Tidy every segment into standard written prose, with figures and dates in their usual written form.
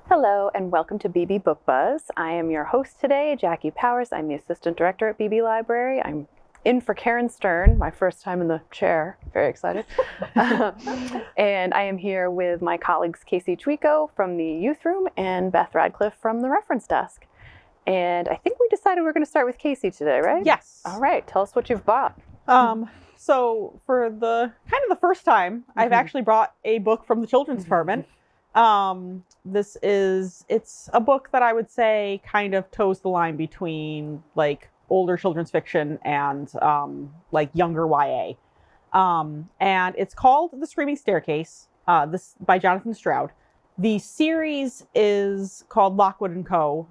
Hello and welcome to Beebe Book Buzz. I am your host today, Jackie Powers. I'm the Assistant Director at Beebe Library. I'm in for Karen Stern, my first time in the chair. Very excited. And I am here with my colleagues Casey Twico from the Youth Room and Beth Radcliffe from the Reference Desk. And I think we decided we're going to start with Casey today, right? Yes. All right. Tell us what you've bought. So for the the first time, I've actually brought a book from the children's department. It's a book that I would say kind of toes the line between like older children's fiction and like younger YA. And it's called The Screaming Staircase, this by Jonathan Stroud. The series is called Lockwood and Co.,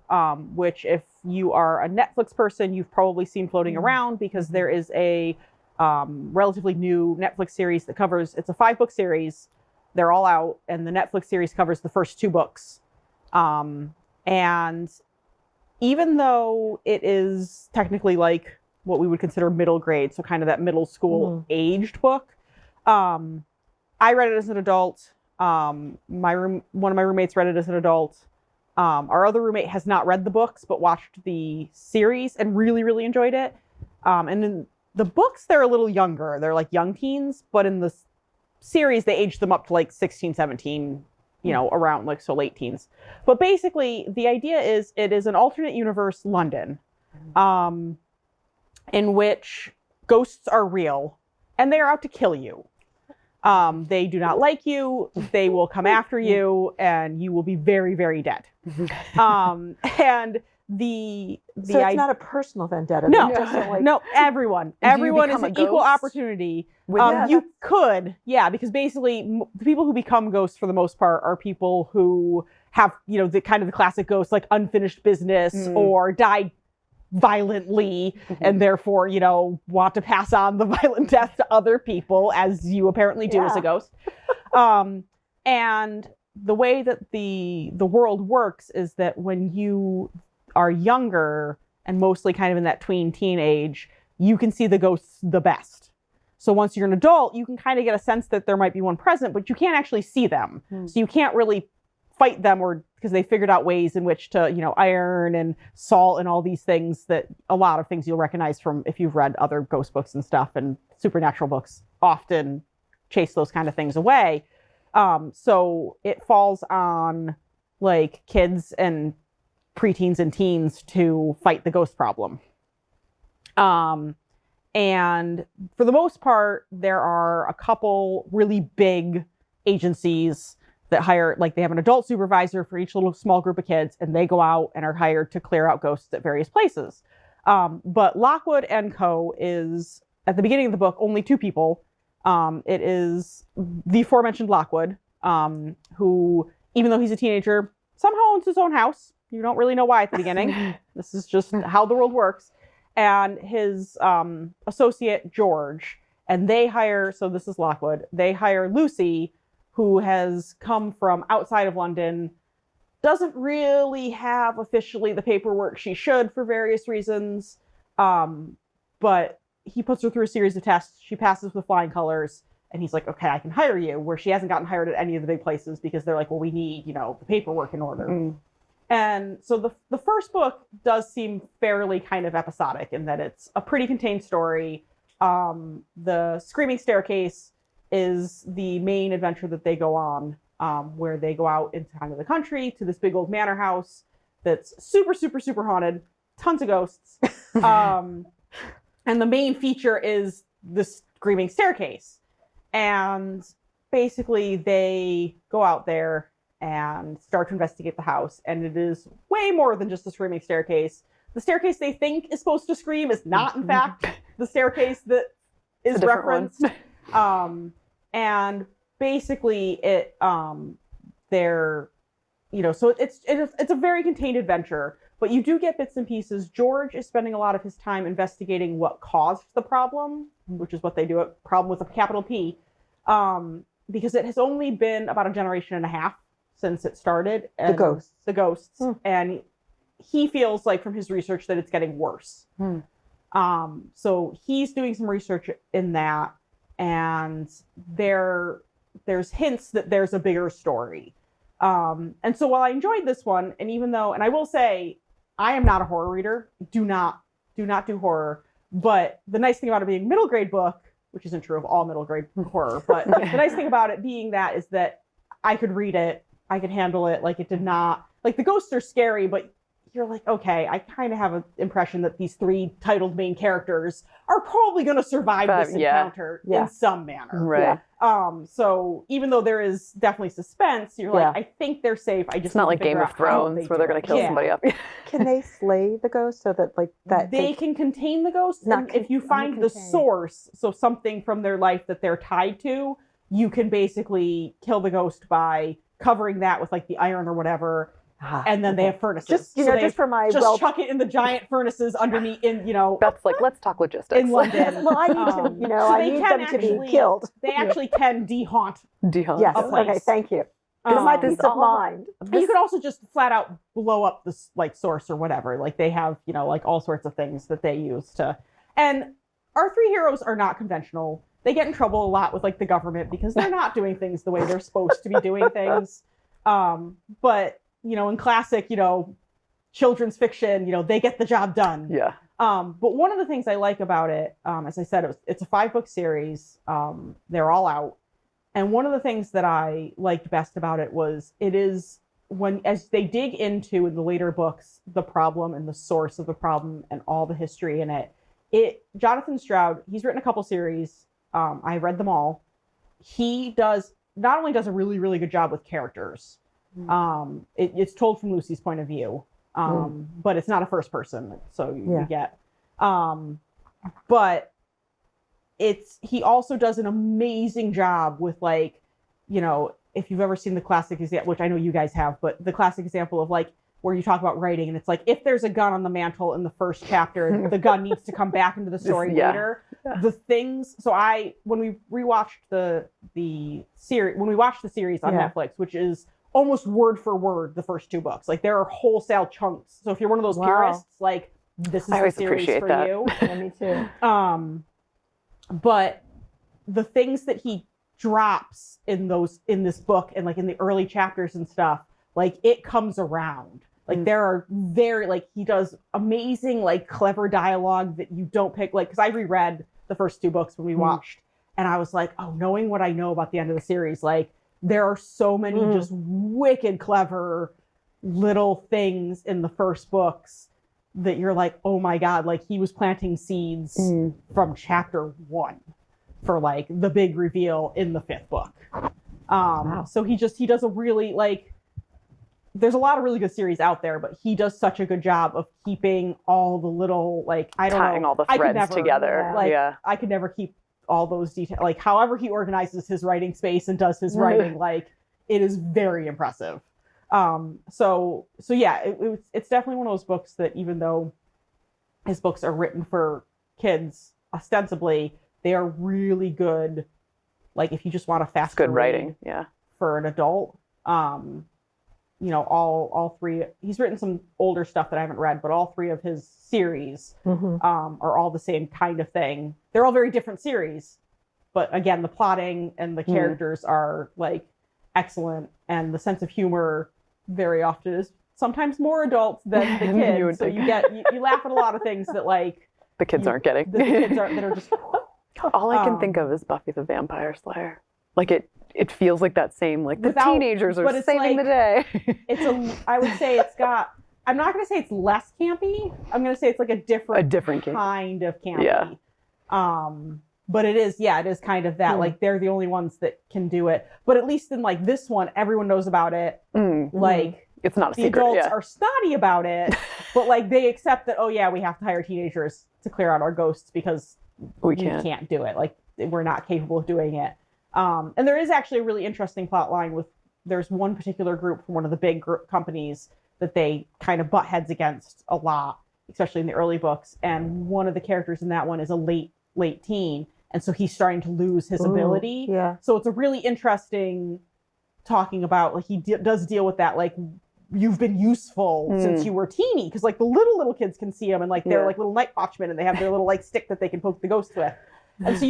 which if you are a Netflix person, you've probably seen floating around because there is a relatively new Netflix series that covers, it's a 5-book series. They're all out, and the Netflix series covers the first 2 books. And even though it is technically like what we would consider middle grade, so kind of that middle school aged book, I read it as an adult. One of my roommates read it as an adult. Our other roommate has not read the books, but watched the series and really, really enjoyed it. And in the books, they're a little younger. They're like young teens, but in the series, they aged them up to like 16, 17, around like so late teens. But basically, the idea is it is an alternate universe London in which ghosts are real and they are out to kill you. They do not like you. They will come after you, and you will be very, very dead. And so it's not a personal vendetta. No, everyone is an equal opportunity. You could, because basically the people who become ghosts for the most part are people who have, the kind of the classic ghost, like unfinished business or died violently and therefore, want to pass on the violent death to other people, as you apparently do as a ghost. And the way that the world works is that when you are younger and mostly kind of in that tween teen age, you can see the ghosts the best. So once you're an adult, you can kind of get a sense that there might be one present, but you can't actually see them. So you can't really fight them, or because they figured out ways in which to, iron and salt and all these things, that a lot of things you'll recognize from if you've read other ghost books and stuff, and supernatural books often chase those kind of things away. So it falls on like kids and preteens and teens to fight the ghost problem. And for the most part, there are a couple really big agencies that hire, like they have an adult supervisor for each little small group of kids, and they go out and are hired to clear out ghosts at various places. But Lockwood and Co. is, at the beginning of the book, only 2 people. It is the aforementioned Lockwood, who, even though he's a teenager, somehow owns his own house. You don't really know why at the beginning. This is just how the world works. And his associate, George, and they hire, so this is Lockwood, they hire Lucy, who has come from outside of London, doesn't really have officially the paperwork she should for various reasons, but he puts her through a series of tests. She passes with flying colors, and he's like, okay, I can hire you, where she hasn't gotten hired at any of the big places because they're like, well, we need, the paperwork in order. And so the first book does seem fairly kind of episodic in that it's a pretty contained story. The Screaming Staircase is the main adventure that they go on, where they go out into kind of the country to this big old manor house that's super, super, super haunted, tons of ghosts. And the main feature is the Screaming Staircase. And basically they go out there and start to investigate the house. And it is way more than just the Screaming Staircase. The staircase they think is supposed to scream is not, in fact, the staircase that is referenced. And basically it, so it's a very contained adventure, but you do get bits and pieces. George is spending a lot of his time investigating what caused the problem, which is what they do, a problem with a capital P, because it has only been about a generation and a half since it started. And the ghosts. And he feels like from his research that it's getting worse. So he's doing some research in that, and there's hints that there's a bigger story. And so while I enjoyed this one, and even though, and I will say, I am not a horror reader, do not do horror. But the nice thing about it being a middle grade book, which isn't true of all middle grade horror, but the nice thing about it being that is that I could read it, I could handle it. Like, it did not, like, the ghosts are scary, but you're like, okay, I kind of have an impression that these 3 titled main characters are probably going to survive this encounter in some manner. Right. So even though there is definitely suspense, you're like, I think they're safe. I just it's not like Game of Thrones where they're going to kill somebody up. Can they slay the ghost so that they can contain the ghost? And if you find the source, so something from their life that they're tied to, you can basically kill the ghost by covering that with like the iron or whatever. And then they have furnaces. Just just for my chuck it in the giant furnaces underneath That's like, let's talk logistics. In London. Well, I need to, so I need them to be killed. They actually can dehaunt. Yes. Okay. Thank you. It's my peace of mind. And you could also just flat out blow up this like source or whatever. Like they have, like all sorts of things that they use to. And our 3 heroes are not conventional. They get in trouble a lot with like the government because they're not doing things the way they're supposed to be doing things. But in classic, children's fiction, they get the job done. Yeah. But one of the things I like about it, as I said, it's a 5-book series. They're all out. And one of the things that I liked best about it was as they dig into in the later books, the problem and the source of the problem and all the history in it, Jonathan Stroud, he's written a couple series. I read them all. He not only does a really, really good job with characters. It's told from Lucy's point of view, but it's not a first person, so you get. But he also does an amazing job with like, if you've ever seen the classic example, which I know you guys have, but the classic example of like where you talk about writing, and it's like if there's a gun on the mantle in the first chapter, the gun needs to come back into the story later. The things. So when we rewatched the series, when we watched the series on Netflix, which is almost word for word the first 2 books. Like there are wholesale chunks. So if you're one of those purists, like this is the series for you. Yeah, me too. But the things that he drops in this book and like in the early chapters and stuff, like it comes around. Like there are he does amazing, like clever dialogue that you don't pick. Like, cause I reread the first 2 books when we watched and I was like, oh, knowing what I know about the end of the series, like, there are so many just wicked clever little things in the first books that you're like, oh my God, like he was planting seeds from chapter 1 for like the big reveal in the 5th book. So he does a really there's a lot of really good series out there, but he does such a good job of keeping all the little tying all the threads together. I could never keep all those details, like however he organizes his writing space and does his writing, like it is very impressive. So yeah, it's definitely one of those books that even though his books are written for kids ostensibly, they are really good. Like if you just want a fast good writing, for an adult. All 3, he's written some older stuff that I haven't read, but all 3 of his series are all the same kind of thing. They're all very different series, but again, the plotting and the characters are like excellent, and the sense of humor very often is sometimes more adult than the kids. So you laugh at a lot of things that like the kids aren't getting. The kids aren't, that are just all I can think of is Buffy the Vampire Slayer. Like it feels like that same, like the teenagers are saving the day. I would say it's got, I'm not going to say it's less campy. I'm going to say it's like a different kind of campy. Yeah. But it is kind of that, like they're the only ones that can do it. But at least in like this one, everyone knows about it. Like it's not a secret. The adults are snotty about it, but like they accept that, oh yeah, we have to hire teenagers to clear out our ghosts because we can't do it. Like we're not capable of doing it. And there is actually a really interesting plot line there's one particular group from one of the big companies that they kind of butt heads against a lot, especially in the early books. And one of the characters in that one is a late teen. And so he's starting to lose his ability. Yeah. So it's a really interesting talking about, like, he does deal with that, like, you've been useful since you were teeny. Because, like, the little kids can see him, and, like, they're, like, little night watchmen, and they have their little, like, stick that they can poke the ghost with. And so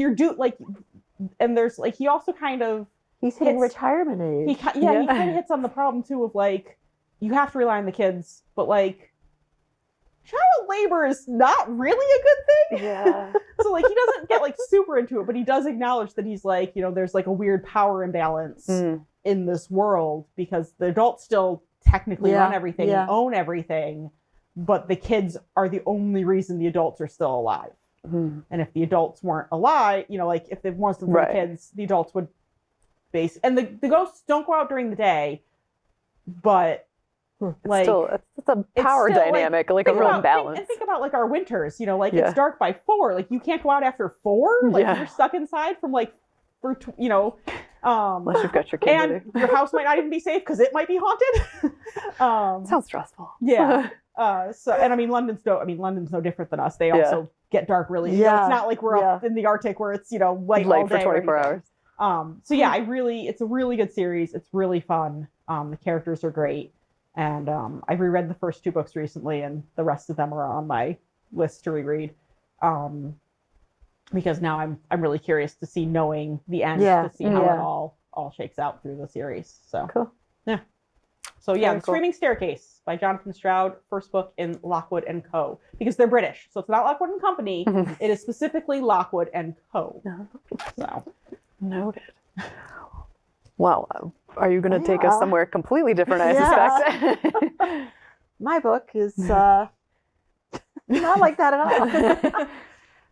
and there's, like, he also kind of, He's hitting hits- retirement age. he kind of hits on the problem too of like, you have to rely on the kids, but like, child labor is not really a good thing. Yeah. So like, he doesn't get like super into it, but he does acknowledge that he's like, there's like a weird power imbalance in this world because the adults still technically run everything and own everything, but the kids are the only reason the adults are still alive. And if the adults weren't alive, like if it wasn't for the kids, the adults would base. And the ghosts don't go out during the day, but like still, it's a power dynamic, like a real imbalance. Think about like our winters, like it's dark by 4. Like you can't go out after 4. Like you're stuck inside from like unless you've got your kids. And your house might not even be safe because it might be haunted. Sounds stressful. Yeah. And I mean London's no different than us. They also get dark really. It's not like we're up in the Arctic where it's light all day for 24 hours. So yeah, it's a really good series. It's really fun. The characters are great. And I reread the first 2 books recently, and the rest of them are on my list to reread. Because now I'm really curious to see, knowing the end, to see how it all shakes out through the series. So cool. Yeah. So yeah, The Screaming Staircase by Jonathan Stroud, first book in Lockwood and Co. Because they're British, so it's not Lockwood and Company. It is specifically Lockwood and Co. So noted. Well, are you going to take us somewhere completely different, I suspect? My book is not like that at all.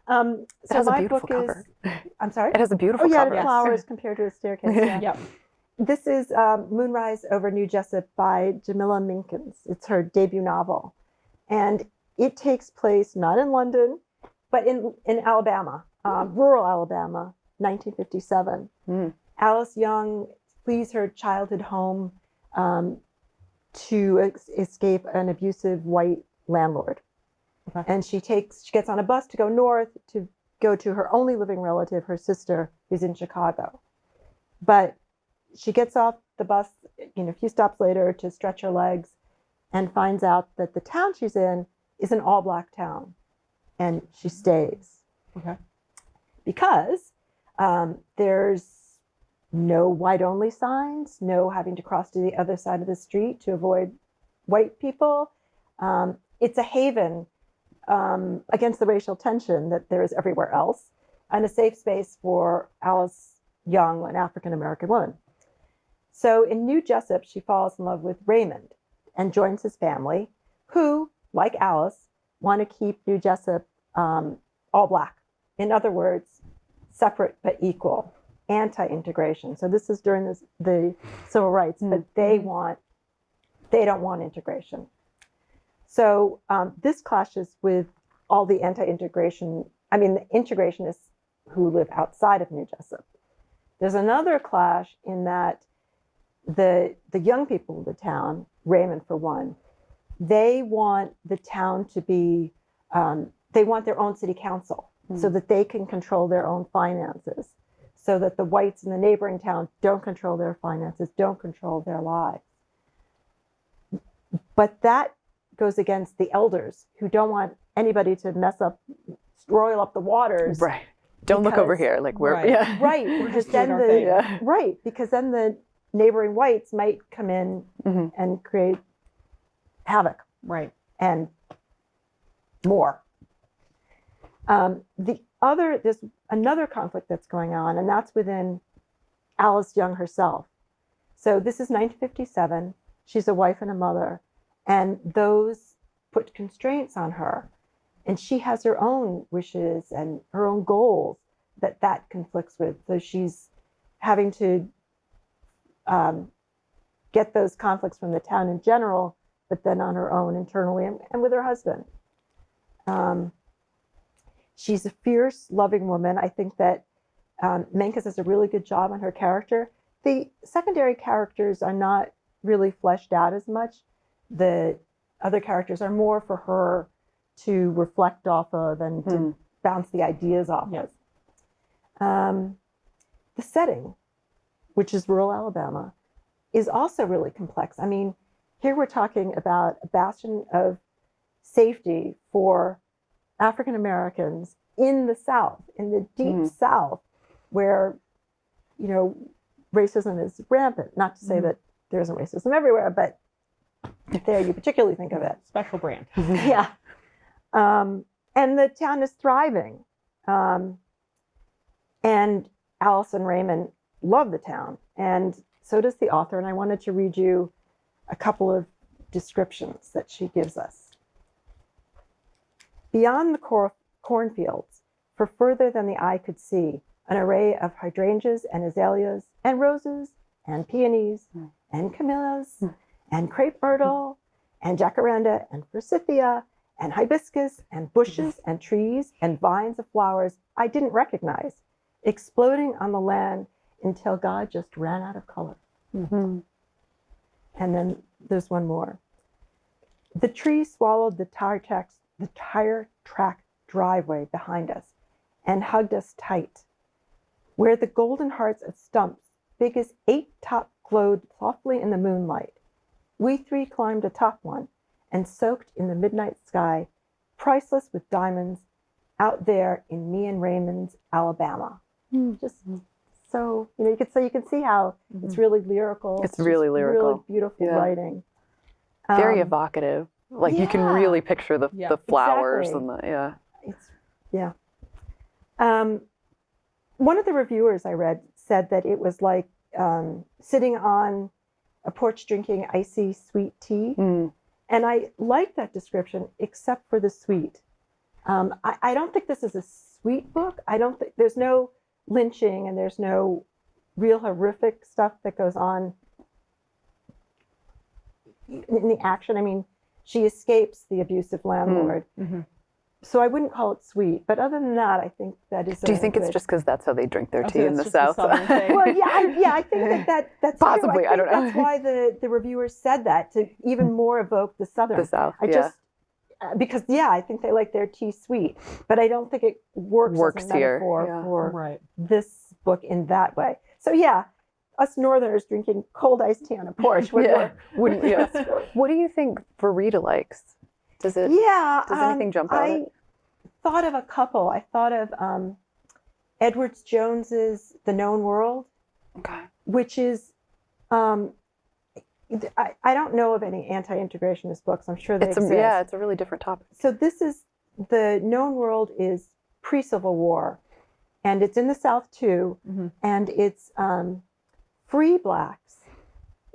It has a beautiful cover. I'm sorry? It has a beautiful cover. The flowers compared to a staircase. Yep. This is Moonrise Over New Jessup by Jamila Minkins. It's her debut novel. And it takes place not in London, but in Alabama, rural Alabama, 1957. Alice Young flees her childhood home to escape an abusive white landlord. And she gets on a bus to go north to go to her only living relative, her sister, who's in Chicago. But she gets off the bus, a few stops later to stretch her legs, and finds out that the town she's in is an all-black town, and she stays. Because there's no white-only signs, no having to cross to the other side of the street to avoid white people. It's a haven against the racial tension that there is everywhere else, and a safe space for Alice Young, an African-American woman. So in New Jessup, she falls in love with Raymond and joins his family, who, like Alice, want to keep New Jessup all black. In other words, separate but equal, anti-integration. So this is during the civil rights, but they don't want integration. So this clashes with all the anti-integration, the integrationists who live outside of New Jessup. There's another clash in that the young people of the town, Raymond for one, they want the town to be, they want their own city council so that they can control their own finances, so that the whites in the neighboring town don't control their finances, don't control their lives. But that goes against the elders who don't want anybody to roil up the waters. Right. Don't look over here. Like we're right. Because then because then the neighboring whites might come in and create havoc. Right. And more. There's another conflict that's going on, and that's within Alice Young herself. So this is 1957. She's a wife and a mother, and those put constraints on her. And she has her own wishes and her own goals that conflicts with. So she's having to get those conflicts from the town in general, but then on her own internally and with her husband. She's a fierce, loving woman. I think that Menkes does a really good job on her character. The secondary characters are not really fleshed out as much. The other characters are more for her to reflect off of and to bounce the ideas off of. The setting, which is rural Alabama, is also really complex. Here we're talking about a bastion of safety for African Americans in the South, in the deep South, where, racism is rampant. Not to say that there isn't racism everywhere, but there you particularly think of it. Special brand. Yeah. And the town is thriving. And Allison Raymond loved the town, and so does the author. And I wanted to read you a couple of descriptions that she gives us. Beyond the cornfields, for further than the eye could see, an array of hydrangeas and azaleas and roses and peonies and camellias and crepe myrtle and jacaranda and forsythia and hibiscus and bushes and trees and vines of flowers I didn't recognize, exploding on the land until God just ran out of color. Mm-hmm. And then there's one more. The tree swallowed the tire track driveway behind us and hugged us tight, where the golden hearts of stumps, big as 8 top, glowed softly in the moonlight. We 3 climbed atop one and soaked in the midnight sky, priceless with diamonds, out there in me and Raymond's Alabama. Just so, you can see how it's really lyrical. It's really lyrical. Really beautiful writing. Very evocative. Like you can really picture the flowers exactly. and One of the reviewers I read said that it was like sitting on a porch drinking icy sweet tea. And I like that description, except for the sweet. I don't think this is a sweet book. I don't think there's no lynching and there's no real horrific stuff that goes on in the action. I mean, she escapes the abusive landlord. So I wouldn't call it sweet, but other than that, I think that is. Do you think it's just because that's how they drink their tea in the just South? Well, I think that's possibly. True. I don't know. That's why the reviewers said that, to even more evoke the Southern. The South. Because I think they like their tea sweet, but I don't think it works as a here for this book in that way. So us Northerners drinking cold iced tea on a porch would work. What do you think Verita likes? Does it? Does anything jump out? I thought of a couple. I thought of Edwards Jones's The Known World, which is I don't know of any anti-integrationist books. I'm sure they exist. It's a really different topic. So The Known World is pre-Civil War, and it's in the South too, and it's free blacks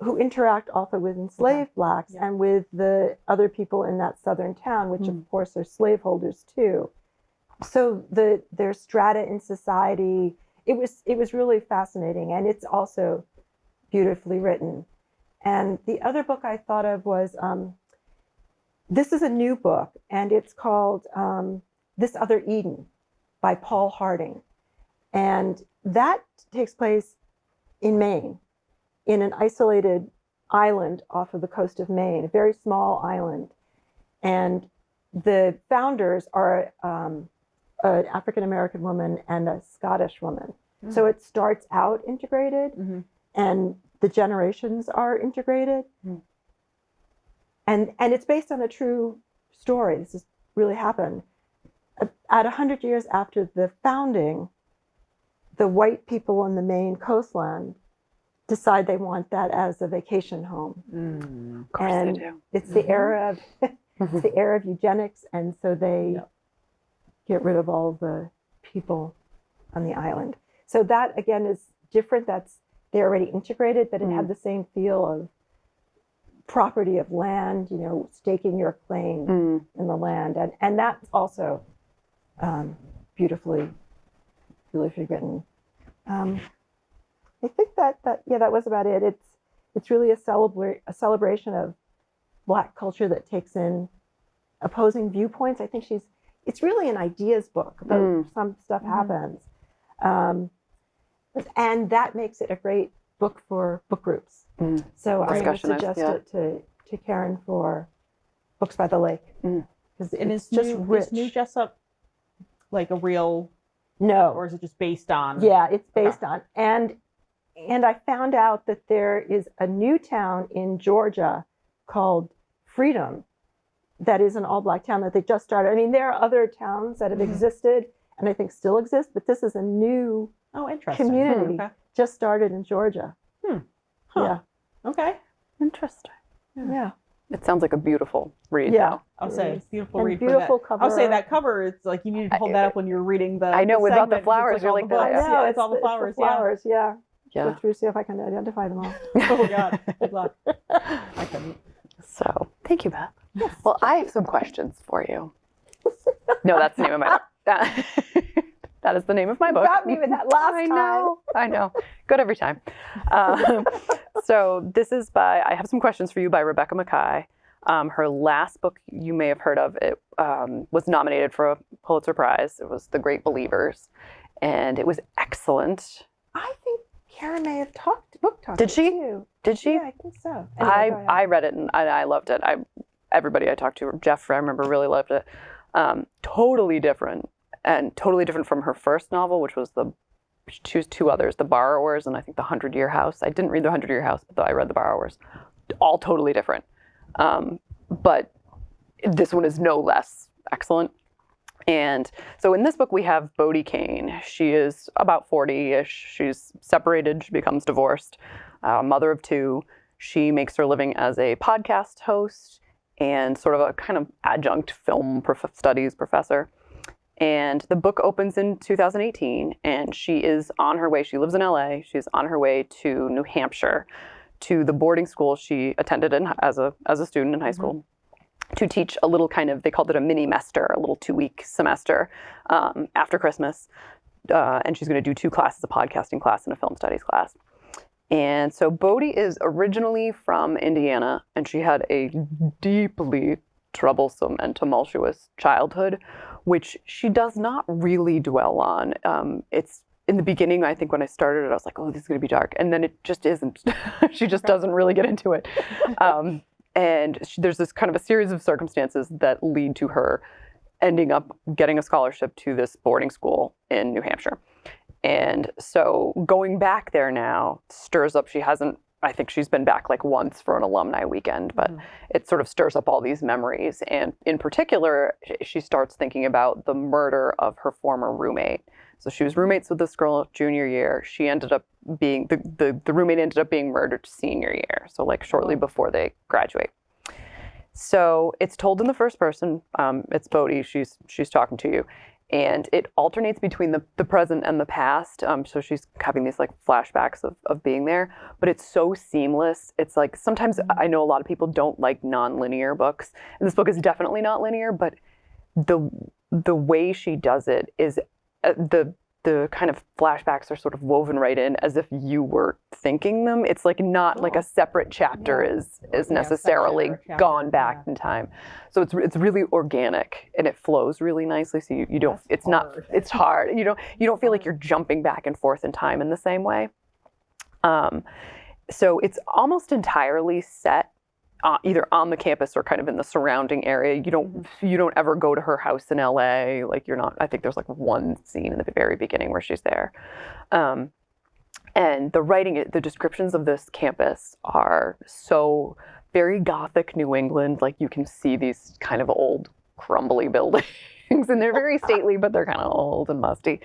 who interact also with enslaved blacks and with the other people in that southern town, which of course are slaveholders too. So their strata in society, it was really fascinating, and it's also beautifully written. And the other book I thought of was, this is a new book, and it's called This Other Eden by Paul Harding. And that takes place in Maine, in an isolated island off of the coast of Maine, a very small island. And the founders are an African-American woman and a Scottish woman. So it starts out integrated, and the generations are integrated. And it's based on a true story. This has really happened. At 100 years after the founding, the white people on the Maine coastline decide they want that as a vacation home. Of course they do. It's the era of eugenics, and so they get rid of all the people on the island. So that again is different. They're already integrated, but it had the same feel of property of land, staking your claim in the land, and that's also beautifully written. I think that was about it. It's really a celebration of Black culture that takes in opposing viewpoints. I think it's really an ideas book, though some stuff happens, and that makes it a great book for book groups. So I'm going to suggest it to Karen for Books by the Lake, because it's just rich. Is New Jessup like a real? No. Or is it just based on? Yeah, it's based on. And I found out that there is a new town in Georgia called Freedom that is an all-Black town that they just started. I mean, there are other towns that have existed and I think still exist, but this is a new Oh, interesting. community Okay. just started in Georgia. Huh. Yeah. Okay. Interesting. Yeah. It sounds like a beautiful read. Yeah. Though. I'll say it's beautiful And read beautiful for that. cover. I'll say that cover. It's like you needed to hold that up when you were reading the. I know, the without the segment, flowers, it's you're all like the the- I books. know, Yeah, it's all the flowers. The flowers, yeah. Yeah. Go through, see if I can identify them all. Oh God, good luck. I couldn't. So, thank you, Beth. Well, I have some questions for you. No, that's the name of my book. That is the name of my book. Got me with that last time. I know. Good every time. So this is I have some questions for you by Rebecca Mackay. Her last book you may have heard of, it was nominated for a Pulitzer Prize. It was The Great Believers, and it was excellent. I think Karen may have book talked. Did she? Too. Did she? Yeah, I think so. Anyway, go ahead. I read it and I loved it. Everybody I talked to, Jeff, I remember, really loved it. Totally different from her first novel, which was choose two others, The Borrowers and I think The 100-Year House. I didn't read The 100-Year House, but I read The Borrowers. All totally different. But this one is no less excellent. And so in this book, we have Bodie Kane. She is about 40-ish. She's separated. She becomes divorced, mother of two. She makes her living as a podcast host and sort of a kind of adjunct film studies professor. And the book opens in 2018, and she is on her way. She lives in LA. She's on her way to New Hampshire, to the boarding school she attended as a student in high school, to teach a little kind of, they called it a mini-mester, a little 2-week semester after Christmas. And she's going to do 2 classes, a podcasting class and a film studies class. And so Bodie is originally from Indiana, and she had a deeply troublesome and tumultuous childhood, which she does not really dwell on. It's in the beginning, I think when I started it, I was like, oh, this is going to be dark. And then it just isn't. She just doesn't really get into it. And there's this kind of a series of circumstances that lead to her ending up getting a scholarship to this boarding school in New Hampshire. And so going back there now stirs up, I think she's been back like once for an alumni weekend, but it sort of stirs up all these memories. And in particular, she starts thinking about the murder of her former roommate. So she was roommates with this girl junior year. She ended up being, the roommate ended up being murdered senior year. So like shortly before they graduate. So it's told in the first person. It's Bodie, she's talking to you. And it alternates between the present and the past. So she's having these like flashbacks of being there, but it's so seamless. It's like, sometimes I know a lot of people don't like non-linear books, and this book is definitely not linear, but the way she does it is the kind of flashbacks are sort of woven right in as if you were thinking them. It's like not like a separate chapter is necessarily gone back in time. So it's really organic and it flows really nicely. So you don't, it's hard. You don't feel like you're jumping back and forth in time in the same way. So it's almost entirely set either on the campus or kind of in the surrounding area. You don't ever go to her house in LA. Like I think there's like one scene in the very beginning where she's there. And the descriptions of this campus are so very Gothic New England. Like you can see these kind of old crumbly buildings and they're very stately, but they're kind of old and musty.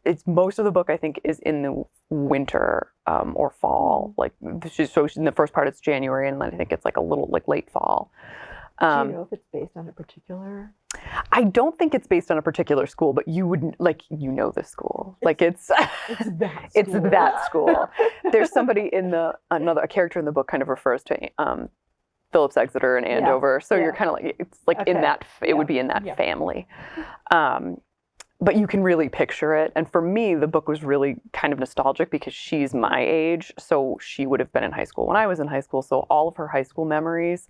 It's most of the book, I think, is in the winter or fall. Like in the first part it's January, and then I think it's like a little like late fall. Do you know if it's based on a particular? I don't think it's based on a particular school, but you would this school. It's that school. There's somebody a character in the book kind of refers to Phillips Exeter and Andover. So you're kind of like, it's like in that, it would be in that family. But you can really picture it. And for me, the book was really kind of nostalgic because she's my age. So she would have been in high school when I was in high school. So all of her high school memories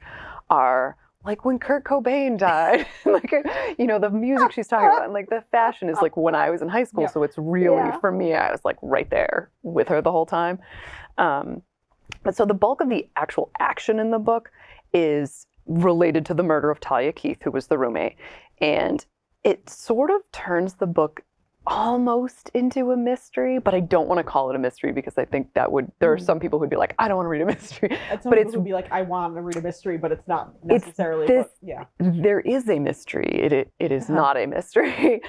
are like when Kurt Cobain died, like, the music she's talking about, and like the fashion is like when I was in high school. So it's really, for me, I was like right there with her the whole time. But so the bulk of the actual action in the book is related to the murder of Talia Keith, who was the roommate. And it sort of turns the book almost into a mystery, but I don't want to call it a mystery because I think there are some people who'd be like, I don't want to read a mystery. And some people would be like, I want to read a mystery, but it's not necessarily. There is a mystery. It is not a mystery.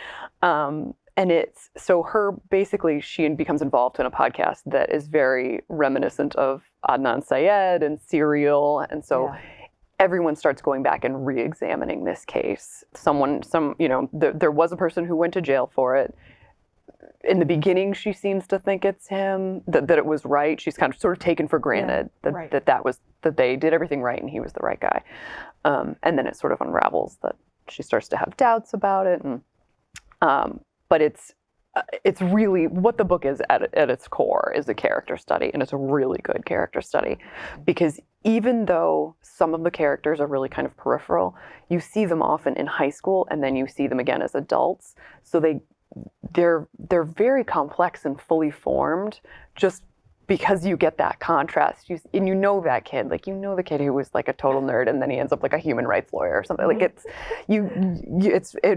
And And it's so her basically she becomes involved in a podcast that is very reminiscent of Adnan Syed and Serial, and so everyone starts going back and re-examining this case. There was a person who went to jail for it. In the beginning, she seems to think it's him, that it was right. She's kind of sort of taken for granted that they did everything right and he was the right guy. And then it sort of unravels that she starts to have doubts about it. And but it's really what the book is at its core is a character study, and it's a really good character study, because even though some of the characters are really kind of peripheral, you see them often in high school and then you see them again as adults. So they're very complex and fully formed just because you get that contrast. And you know that kid, like, you know, the kid who was like a total nerd and then he ends up like a human rights lawyer or something. Like it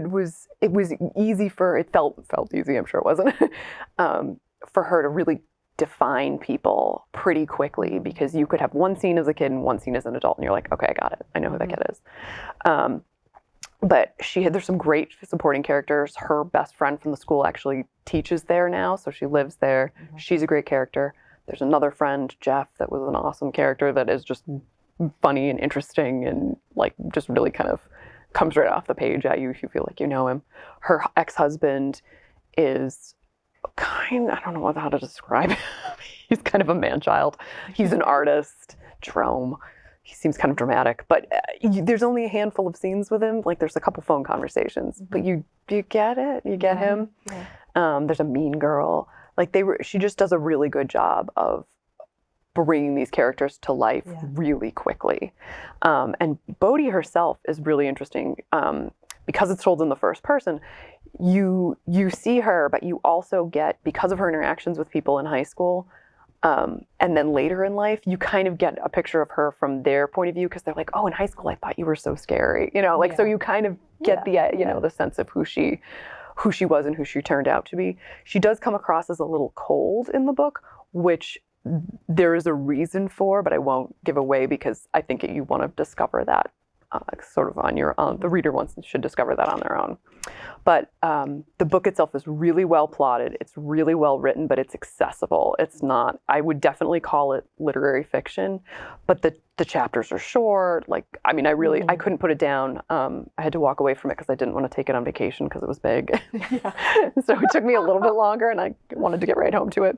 was easy it felt easy, I'm sure it wasn't, for her to really define people pretty quickly, because you could have one scene as a kid and one scene as an adult and you're like, okay, I got it. I know who that kid is. But there's some great supporting characters. Her best friend from the school actually teaches there now, so she lives there. Mm-hmm. She's a great character. There's another friend, Jeff, that was an awesome character that is just funny and interesting and like just really kind of comes right off the page at you if you feel like you know him. Her ex-husband is I don't know how to describe him. He's kind of a man-child. He's an artist, Jerome. He seems kind of dramatic, but there's only a handful of scenes with him. Like there's a couple phone conversations, but you get it. You get him. Yeah. There's a mean girl. Like she just does a really good job of bringing these characters to life really quickly. And Bodhi herself is really interesting because it's told in the first person. You see her, but you also get, because of her interactions with people in high school, and then later in life, you kind of get a picture of her from their point of view, because they're like, oh, in high school, I thought you were so scary. So you kind of get the sense of who she was and who she turned out to be. She does come across as a little cold in the book, which there is a reason for, but I won't give away because I think you want to discover that sort of on your own. The reader should discover that on their own. But the book itself is really well plotted. It's really well written, but it's accessible. It's not, I would definitely call it literary fiction, but the chapters are short. Like, I mean, I couldn't put it down. I had to walk away from it because I didn't want to take it on vacation because it was big. So it took me a little bit longer and I wanted to get right home to it.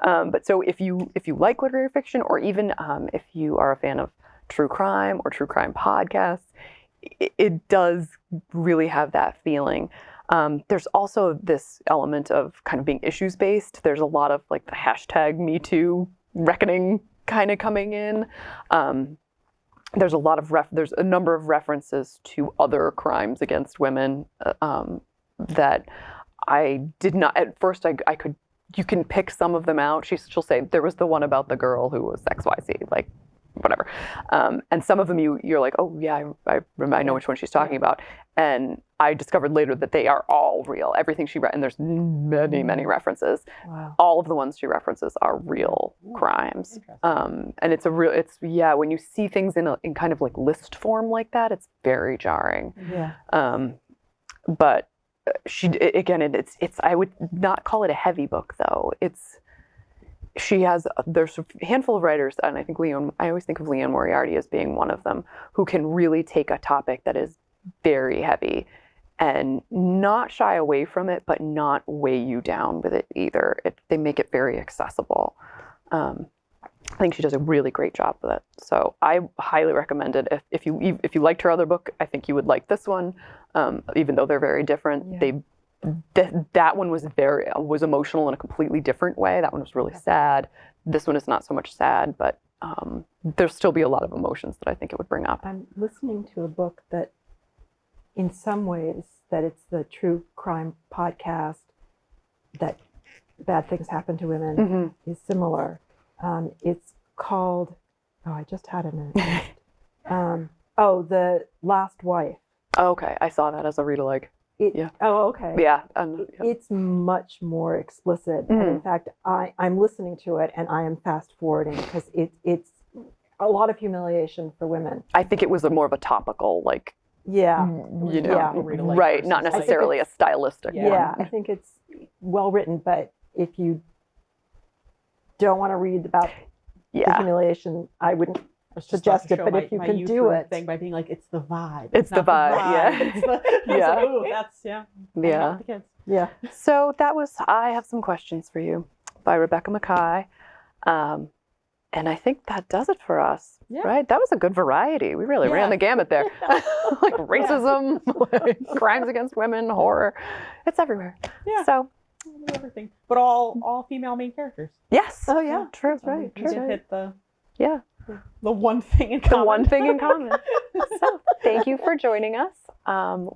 But so if you like literary fiction, or even if you are a fan of true crime or true crime podcasts, it does really have that feeling. There's also this element of kind of being issues based. There's a lot of like the hashtag Me Too reckoning kind of coming in. There's a number of references to other crimes against women that I did not, at first you can pick some of them out. She'll say there was the one about the girl who was XYZ, like whatever. And some of them you're like, oh yeah, I know which one she's talking about. And I discovered later that they are all real. Everything she read, and there's many references. Wow. All of the ones she references are real crimes. And when you see things in kind of like list form like that, it's very jarring. Yeah. But I would not call it a heavy book though. There's a handful of writers, and I always think of Leanne Moriarty as being one of them, who can really take a topic that is very heavy and not shy away from it, but not weigh you down with it either. They make it very accessible. I think she does a really great job with it. So I highly recommend it. If you liked her other book, I think you would like this one, even though they're very different. Yeah. That one was emotional in a completely different way. That one was really sad. This one is not so much sad, but there'll still be a lot of emotions that I think it would bring up. I'm listening to a book that, in some ways, that it's the true crime podcast that bad things happen to women is similar. It's called, I just had it in it. The Last Wife. Oh, okay, I saw that as a read-alike. Yeah. Oh, okay. Yeah. It's much more explicit. And in fact, I'm listening to it and I am fast forwarding because it's a lot of humiliation for women. I think it was more of a topical, like, Yeah. you know, Yeah. Read alike right? Not versus, like- necessarily a stylistic Yeah. Yeah, one. I think it's well written, but if you don't want to read about the Yeah, humiliation, I wouldn't. I was just Suggest about to it, show but my- if you my can youth do group it. thing by being like, it's the vibe. It's the not vibe, yeah. It's the, I was Yeah. like, ooh, that's hanging out yeah. with the kids. Yeah. So that was I Have Some Questions for You by Rebecca Mackay. And I think that does it for us, Yeah. right? That was a good variety. We really ran Yeah. the gamut there. Like racism, like crimes against women, horror. It's everywhere. Yeah. So, Everything. But all female main characters. yes. Oh, yeah. True, So right. we True. did hit the Yeah. one thing in The common. one thing in common. So, thank you for joining us.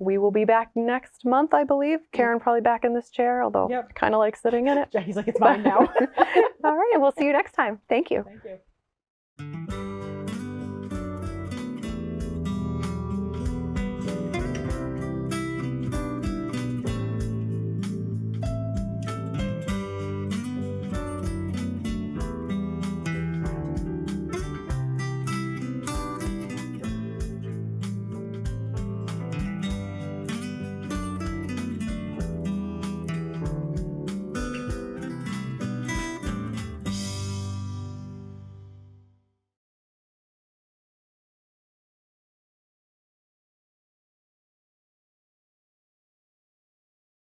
We will be back next month, I believe. Karen probably back in this chair, although Yep. I kind of like sitting in it. Jackie's like, it's mine now. All right. We'll see you next time. Thank you. Thank you.